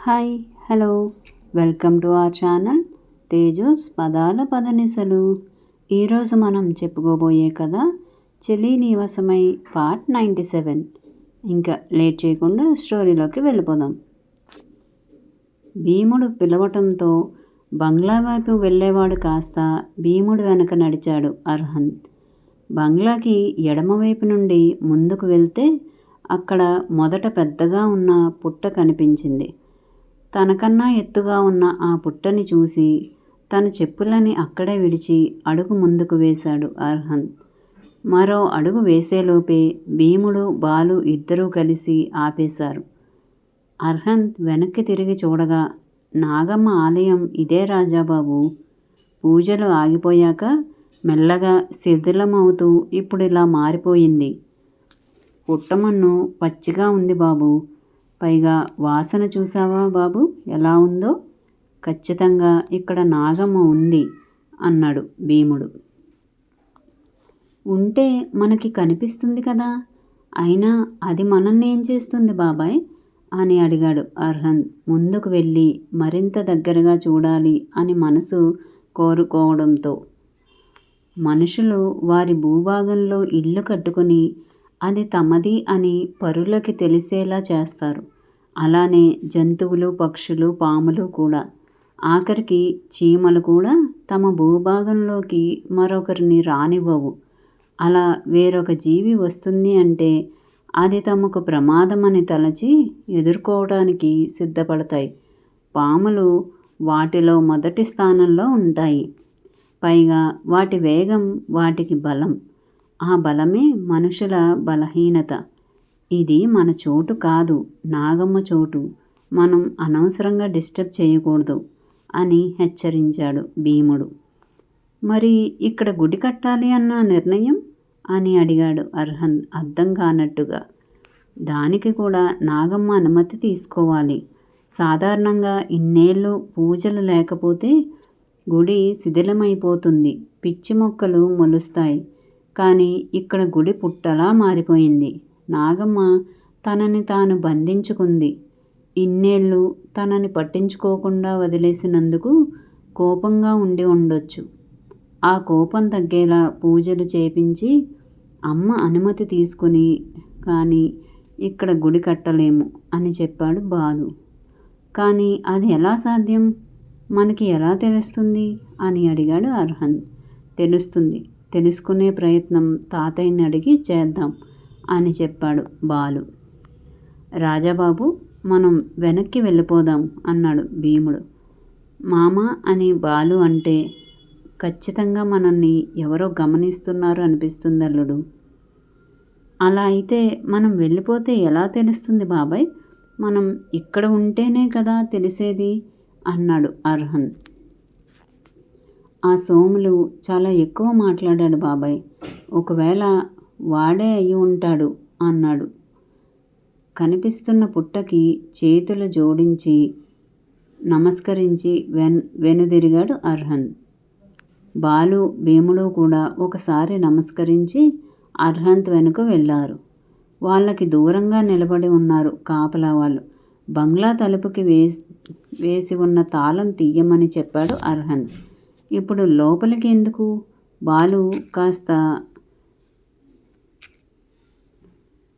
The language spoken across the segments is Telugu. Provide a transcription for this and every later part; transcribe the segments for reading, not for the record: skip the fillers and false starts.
Hi hello welcome to our channel Teju's పదాల పదనిసలు. ఈరోజు మనం చెప్పుకోబోయే కథ చెలి నీవసమై పార్ట్ 97. ఇంకా లేట్ చేయకుండా స్టోరీలోకి వెళ్ళిపోదాం. భీముడు పిలవటంతో బంగ్లా వైపు వెళ్ళేవాడు కాస్త భీముడు వెనక నడిచాడు అర్హంత్. బంగ్లాకి ఎడమవైపు నుండి ముందుకు వెళ్తే అక్కడ మొదట పెద్దగా ఉన్న పుట్ట కనిపించింది. తనకన్నా ఎత్తుగా ఉన్న ఆ పుట్టని చూసి తన చెప్పులని అక్కడే విడిచి అడుగు ముందుకు వేశాడు అర్హంత్. మరో అడుగు వేసేలోపే భీముడు బాలు ఇద్దరూ కలిసి ఆపేశారు. అర్హంత్ వెనక్కి తిరిగి చూడగా నాగమ్మ ఆలయం ఇదే రాజాబాబు. పూజలు ఆగిపోయాక మెల్లగా శిథిలమవుతూ ఇప్పుడిలా మారిపోయింది. పుట్టమన్ను పచ్చిగా ఉంది బాబు. పైగా వాసన చూసావా బాబు ఎలా ఉందో? ఖచ్చితంగా ఇక్కడ నాగమ్మ ఉంది అన్నాడు భీముడు. ఉంటే మనకి కనిపిస్తుంది కదా, అయినా అది మనల్నేం చేస్తుంది బాబాయ్ అని అడిగాడు అర్హంత్ ముందుకు వెళ్ళి మరింత దగ్గరగా చూడాలి అని మనసు కోరుకోవడంతో. మనుషులు వారి భూభాగంలో ఇల్లు కట్టుకుని అది తమది అని పరులకి తెలిసేలా చేస్తారు. అలానే జంతువులు, పక్షులు, పాములు కూడా, ఆఖరికి చీమలు కూడా తమ భూభాగంలోకి మరొకరిని రానివ్వవు. అలా వేరొక జీవి వస్తుంది అంటే అది తమకు ప్రమాదమని తలచి ఎదుర్కోవడానికి సిద్ధపడతాయి. పాములు వాటిలో మొదటి స్థానంలో ఉంటాయి. పైగా వాటి వేగం వాటికి బలం. ఆ బలమే మనుషుల బలహీనత. ఇది మన చోటు కాదు, నాగమ్మ చోటు. మనం అనవసరంగా డిస్టర్బ్ చేయకూడదు అని హెచ్చరించాడు భీముడు. మరి ఇక్కడ గుడి కట్టాలి అన్న నిర్ణయం అని అడిగాడు అర్హంత్ అర్థం కానట్టుగా. దానికి కూడా నాగమ్మ అనుమతి తీసుకోవాలి. సాధారణంగా ఇన్నేళ్ళు పూజలు లేకపోతే గుడి శిథిలమైపోతుంది, పిచ్చి మొక్కలు మొలుస్తాయి. కానీ ఇక్కడ గుడి పుట్టలా మారిపోయింది. నాగమ్మ తనని తాను బంధించుకుంది. ఇన్నేళ్ళు తనని పట్టించుకోకుండా వదిలేసినందుకు కోపంగా ఉండి ఉండొచ్చు. ఆ కోపం తగ్గేలా పూజలు చేపించి అమ్మ అనుమతి తీసుకుని కానీ ఇక్కడ గుడి కట్టలేము అని చెప్పాడు బాలు. కానీ అది ఎలా సాధ్యం? మనకి ఎలా తెలుస్తుంది అని అడిగాడు అర్హంత్. తెలుస్తుంది, తెలుసుకునే ప్రయత్నం తాతయ్యని అడిగి చేద్దాం అని చెప్పాడు బాలు. రాజాబాబు మనం వెనక్కి వెళ్ళిపోదాం అన్నాడు భీముడు. మామ అని బాలు అంటే ఖచ్చితంగా మనల్ని ఎవరో గమనిస్తున్నారు అనిపిస్తుంది అల్లుడు. అలా అయితే మనం వెళ్ళిపోతే ఎలా తెలుస్తుంది బాబాయ్? మనం ఇక్కడ ఉంటేనే కదా తెలిసేది అన్నాడు అర్హంత్. ఆ సోములు చాలా ఎక్కువ మాట్లాడాడు బాబాయ్. ఒకవేళ వాడే అయి ఉంటాడు అన్నాడు. కనిపిస్తున్న పుట్టకి చేతులు జోడించి నమస్కరించి వెనుదిరిగాడు అర్హంత్. బాలు, భీముడు కూడా ఒకసారి నమస్కరించి అర్హంత్ వెనుక వెళ్ళారు. వాళ్ళకి దూరంగా నిలబడి ఉన్నారు కాపలా వాళ్ళు. బంగ్లా తలుపుకి వేసి ఉన్న తాళం తీయమని చెప్పాడు అర్హంత్. ఇప్పుడు లోపలికి ఎందుకు? బాలు కాస్త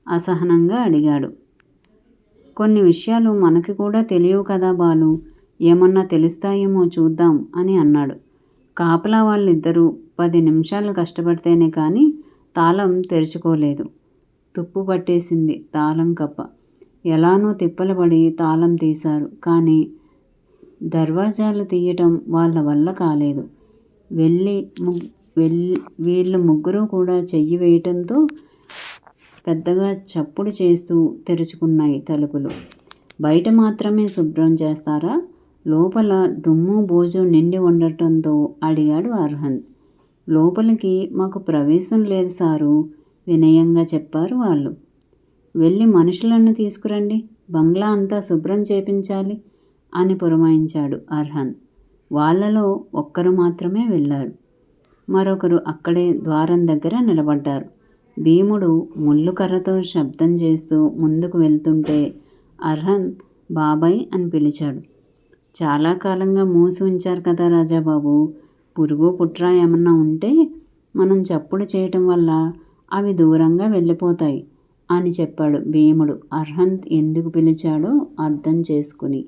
అసహనంగా అడిగాడు. కొన్ని విషయాలు మనకి కూడా తెలియవు కదా బాలు, ఏమన్నా తెలుస్తాయేమో చూద్దాం అని అన్నాడు. కాపలా వాళ్ళిద్దరూ 10 నిమిషాలు కష్టపడితేనే కానీ తాళం తెరుచుకోలేదు. తుప్పు పట్టేసింది తాళం కప్ప. ఎలానో తిప్పలపడి తాళం తీశారు. కానీ దర్వాజాలు తీయటం వాళ్ళ వల్ల కాలేదు. వీళ్ళు ముగ్గురు కూడా చెయ్యి వేయటంతో పెద్దగా చప్పుడు చేస్తూ తెరుచుకున్నాయి తలుపులు. బయట మాత్రమే శుభ్రం చేస్తారా? లోపల దుమ్ము బోజు నిండి ఉండటంతో అడిగాడు అర్హంత్. లోపలికి మాకు ప్రవేశం లేదు సారు, వినయంగా చెప్పారు వాళ్ళు. వెళ్ళి మనుషులను తీసుకురండి, బంగ్లా అంతా శుభ్రం చేపించాలి అని పురమాయించాడు అర్హంత్. వాళ్ళలో ఒక్కరు మాత్రమే వెళ్ళారు. మరొకరు అక్కడే ద్వారం దగ్గర నిలబడ్డారు. భీముడు ముళ్ళుకర్రతో శబ్దం చేస్తూ ముందుకు వెళ్తుంటే అర్హంత్ బాబాయ్ అని పిలిచాడు. చాలా కాలంగా మూసి ఉంచారు కదా రాజాబాబు, పురుగు పుట్ర ఏమన్నా ఉంటే మనం చప్పుడు చేయటం వల్ల అవి దూరంగా వెళ్ళిపోతాయి అని చెప్పాడు భీముడు అర్హంత్ ఎందుకు పిలిచాడో అర్థం చేసుకుని.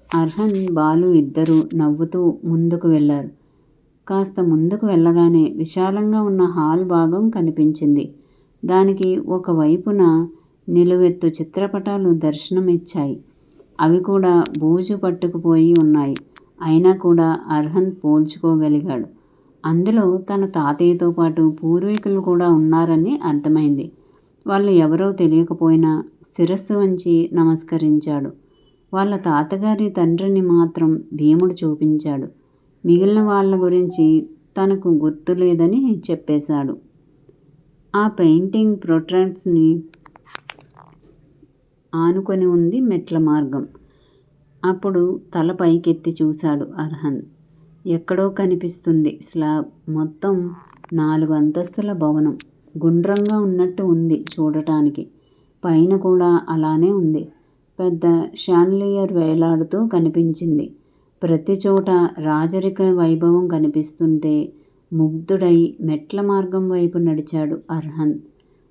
అర్హంత్ బాలు ఇద్దరూ నవ్వుతూ ముందుకు వెళ్ళారు. కాస్త ముందుకు వెళ్ళగానే విశాలంగా ఉన్న హాల్ భాగం కనిపించింది. దానికి ఒకవైపున నిలువెత్తు చిత్రపటాలు దర్శనమిచ్చాయి. అవి కూడా బూజు పట్టుకుపోయి ఉన్నాయి. అయినా కూడా అర్హంత్ పోల్చుకోగలిగాడు. అందులో తన తాతయ్యతో పాటు పూర్వీకులు కూడా ఉన్నారని అర్థమైంది. వాళ్ళు ఎవరో తెలియకపోయినా శిరస్సు వంచి నమస్కరించాడు. వాళ్ళ తాతగారి తండ్రిని మాత్రం భీముడు చూపించాడు. మిగిలిన వాళ్ళ గురించి తనకు గుర్తు లేదని చెప్పేశాడు. ఆ పెయింటింగ్ ప్రొట్రాక్ట్స్ని ఆనుకొని ఉంది మెట్ల మార్గం. అప్పుడు తల పైకెత్తి చూశాడు అర్హంత్. ఎక్కడో కనిపిస్తుంది స్లాబ్. మొత్తం 4 అంతస్తుల భవనం. గుండ్రంగా ఉన్నట్టు ఉంది చూడటానికి. పైన కూడా అలానే ఉంది. పెద్ద షాన్లియర్ వేలాడుతూ కనిపించింది. ప్రతి చోట రాజరిక వైభవం కనిపిస్తుంటే ముగ్ధుడై మెట్ల మార్గం వైపు నడిచాడు అర్హంత్.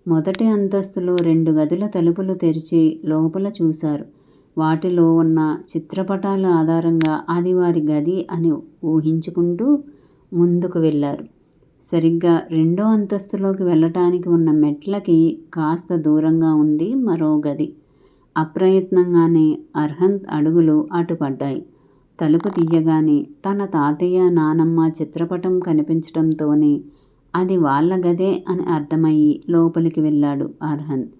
మొదటి అంతస్తులో 2 గదుల తలుపులు తెరిచి లోపల చూశారు. వాటిలో ఉన్న చిత్రపటాల ఆధారంగా అది వారి గది అని ఊహించుకుంటూ ముందుకు వెళ్ళారు. సరిగ్గా 2వ అంతస్తులోకి వెళ్ళటానికి ఉన్న మెట్లకి కాస్త దూరంగా ఉంది మరో గది. అప్రయత్నంగానే అర్హంత్ అడుగులు అటుపడ్డాయి. తలుపు తీయగానే తన తాతయ్య నానమ్మ చిత్రపటం కనిపించడంతోనే అది వాళ్ళ గదే అని అర్థమయ్యి లోపలికి వెళ్ళాడు అర్హంత్.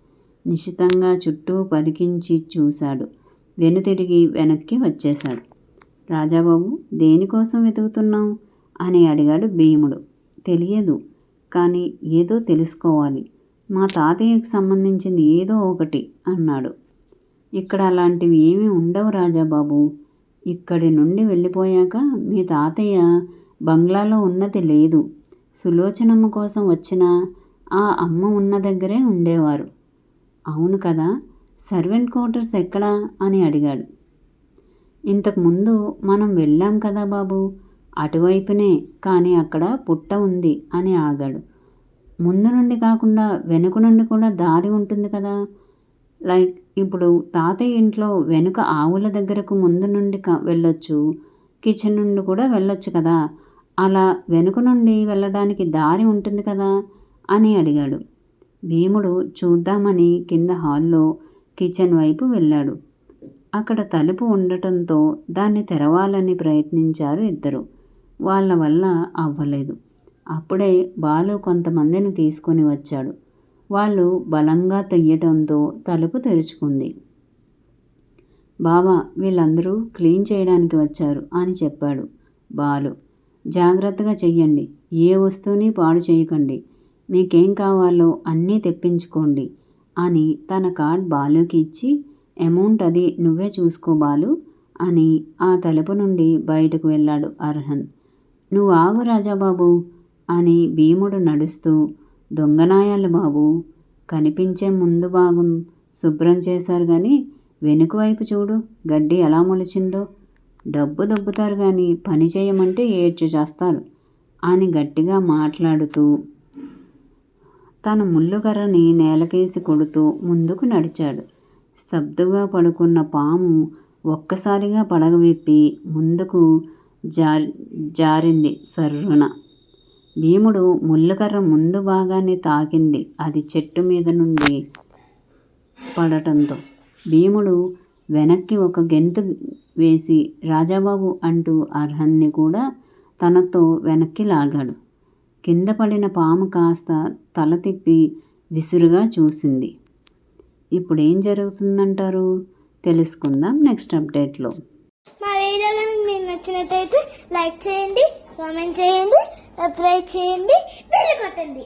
నిశితంగా చుట్టూ పరికించి చూశాడు. వెనుతిరిగి వెనక్కి వచ్చేశాడు. రాజాబాబు, దేనికోసం వెతుకుతున్నావు అని అడిగాడు భీముడు. తెలియదు, కానీ ఏదో తెలుసుకోవాలి. మా తాతయ్యకు సంబంధించింది ఏదో ఒకటి అన్నాడు. ఇక్కడ అలాంటివి ఏమీ ఉండవు రాజాబాబు. ఇక్కడి నుండి వెళ్ళిపోయాక మీ తాతయ్య బంగ్లాలో ఉన్నది లేదు. సులోచనమ్మ కోసం వచ్చిన ఆ అమ్మ ఉన్న దగ్గరే ఉండేవారు. అవును కదా, సర్వెంట్ క్వార్టర్స్ ఎక్కడా అని అడిగాడు. ఇంతకుముందు మనం వెళ్ళాం కదా బాబు, అటువైపునే, కానీ అక్కడ పుట్ట ఉంది అని ఆగాడు. ముందు నుండి కాకుండా వెనుక నుండి కూడా దారి ఉంటుంది కదా. లైక్ ఇప్పుడు తాతయ్య ఇంట్లో వెనుక ఆవుల దగ్గరకు ముందు నుండి వెళ్ళొచ్చు, కిచెన్ నుండి కూడా వెళ్ళొచ్చు కదా. అలా వెనుక నుండి వెళ్ళడానికి దారి ఉంటుంది కదా అని అడిగాడు. భీముడు చూద్దామని కింద హాల్లో కిచెన్ వైపు వెళ్ళాడు. అక్కడ తలుపు ఉండటంతో దాన్ని తెరవాలని ప్రయత్నించారు ఇద్దరు. వాళ్ళ వల్ల అవ్వలేదు. అప్పుడే బాలు కొంతమందిని తీసుకొని వచ్చాడు. వాళ్ళు బలంగా తీయటంతో తలుపు తెరుచుకుంది. బావా, వీళ్ళందరూ క్లీన్ చేయడానికి వచ్చారు అని చెప్పాడు బాలు. జాగ్రత్తగా చెయ్యండి, ఏ వస్తువుని పాడు చేయకండి, మీకేం కావాలో అన్నీ తెప్పించుకోండి అని తన కార్డ్ బాలుకి ఇచ్చి, అమౌంట్ అది నువ్వే చూసుకో బాలు అని ఆ తలుపు నుండి బయటకు వెళ్ళాడు అర్హంత్. నువ్వు ఆగు రాజాబాబు అని భీముడు నడుస్తూ, దొంగనాయాలు బాబు, కనిపించే ముందు భాగం శుభ్రం చేశారు కానీ వెనుక వైపు చూడు గడ్డి ఎలా మొలిచిందో. డబ్బు దొబ్బుతారు కానీ పని చేయమంటే ఏడ్చి చేస్తారు అని గట్టిగా మాట్లాడుతూ తన ముళ్ళుకర్రని నేలకేసి కొడుతూ ముందుకు నడిచాడు. స్తబ్దుగా పడుకున్న పాము ఒక్కసారిగా పడగ విప్పి ముందుకు జారింది సర్రున. భీముడు ముళ్ళకర్ర ముందు భాగాన్ని తాకింది. అది చెట్టు మీద నుండి పడటంతో భీముడు వెనక్కి ఒక గెంతు వేసి రాజాబాబు అంటూ అర్హన్ని కూడా తనతో వెనక్కి లాగాడు. కింద పడిన పాము కాస్త తల తిప్పి విసురుగా చూసింది. ఇప్పుడేం జరుగుతుందంటారు? తెలుసుకుందాం నెక్స్ట్ అప్డేట్లో. మా వీడియో కనుక మీకు నచ్చినట్టయితే లైక్ చేయండి, కామెంట్ చేయండి, సబ్స్క్రైబ్ చేయండి, బెల్ కొట్టండి.